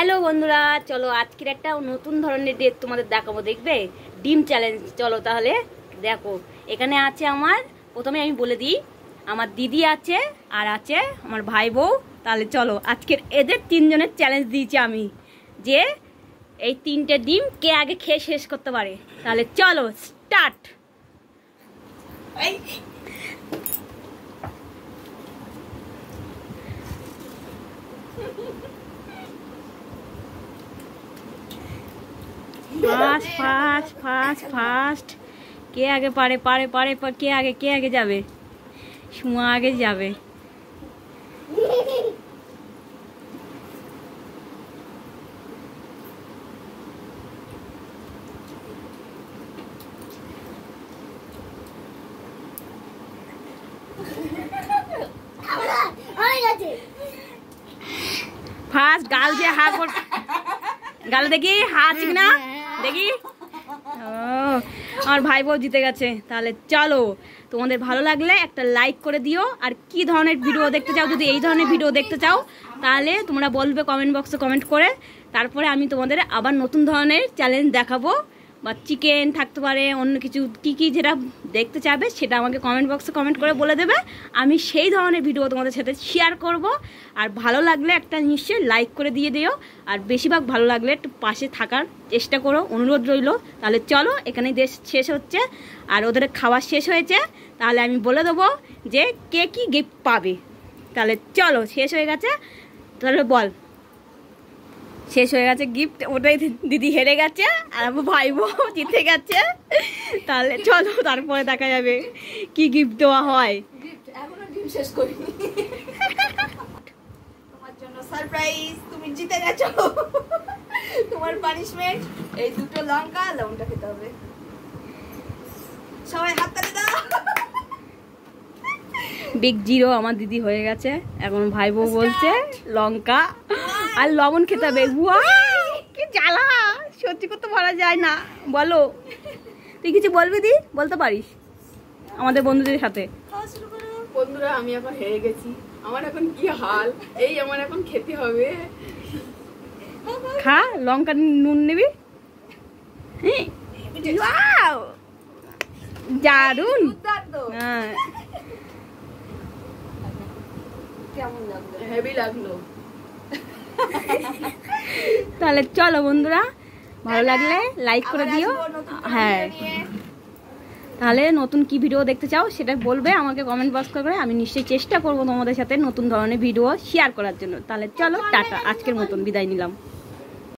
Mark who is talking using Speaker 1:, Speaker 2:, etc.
Speaker 1: Hello বন্ধুরা, চলো আজকের একটা নতুন ধরনের ডেট তোমাদের দেখাবো, দেখবে ডিম চ্যালেঞ্জ। চলো তাহলে দেখো, এখানে আছে আমার, প্রথমে আমি বলে দিই, আমার দিদি আছে আর আছে আমার ভাই বউ। তাহলে চলো আজকের এদের তিনজনের চ্যালেঞ্জ দিয়েছি আমি, যে এই তিনটে ডিম কে আগে খেয়ে শেষ করতে পারে। তাহলে চলো start. Fast fast fast fast, কে আগে পারে পারে পারে কে আগে যাবে? সুমা আগে যাবে। ফার্স্ট গাল দিয়ে হা কর, গাল দেখি হা আছে কিনা দেখি। ও আমার ভাই বউ জিতে গেছে। তাহলে চলো, তোমাদের ভালো লাগলে একটা লাইক করে দিও। আর কি ধরনের ভিডিও দেখতে চাও, যদি এই ধরনের ভিডিও দেখতে চাও তাহলে তোমরা বলবে কমেন্ট বক্সে কমেন্ট করে। তারপরে আমি তোমাদের আবার নতুন ধরনের চ্যালেঞ্জ দেখাবো, বা চিকেন থাকতে পারে, অন্য কিছু কী যেটা দেখতে চাবে সেটা আমাকে কমেন্ট বক্সে কমেন্ট করে বলে দেবে। আমি সেই ধরনের ভিডিও তোমাদের সাথে শেয়ার করব। আর ভালো লাগলে একটা নিশ্চয়ই লাইক করে দিয়ে দিও। আর বেশিরভাগ ভালো লাগলে একটু পাশে থাকার চেষ্টা করো, অনুরোধ রইল। তাহলে চলো, এখানেই দেশ শেষ হচ্ছে আর ওদের খাওয়া শেষ হয়েছে। তাহলে আমি বলে দেবো যে কে কী গিফট পাবে। তাহলে চলো, শেষ হয়ে গেছে। তাহলে বল, শেষ হয়ে গেছে গিফট, ওটাই দিদি হেরে গেছে আর আমার ভাই বউ জিতে গেছে। তাহলে চলো, তারপরে দেখা যাবে কি গিফট দেওয়া হয়।
Speaker 2: এখনো ডিম শেষ করিনি, তোমার জন্য সারপ্রাইজ, তুমি জিতে গেছো। তোমার পানিশমেন্ট এই দুটো লঙ্কা, লবণটা খেতে হবে। সবাই হাত তালি দাও।
Speaker 1: বিগ জিরো আমার দিদি হয়ে গেছে। এখন ভাই বউ বলছে লঙ্কা আর লবণ খেতে হবে। কি জ্বালা, সত্যি করতে বলা যায় না। বলো, তুই কিছু বলবি? দি বলতে পারিস আমাদের বন্ধুদের সাথে।
Speaker 2: বন্ধুরা, আমি এখন হেরে গেছি, আমার এখন কি হাল, এই আমার এখন খেতে হবে।
Speaker 1: খা, লঙ্কা নুন নিবি। দারুন, হ্যাঁ
Speaker 2: কেমন লাগলো? হেভি লাগলো।
Speaker 1: তাহলে চলো বন্ধুরা, ভালো লাগলে লাইক করে দিও। হ্যাঁ, তাহলে নতুন কি ভিডিও দেখতে চাও সেটা বলবে আমাকে কমেন্ট বক্স করে। আমি নিশ্চয়ই চেষ্টা করবো তোমাদের সাথে নতুন ধরনের ভিডিও শেয়ার করার জন্য। তাহলে চলো টাটা, আজকের মতন বিদায় নিলাম।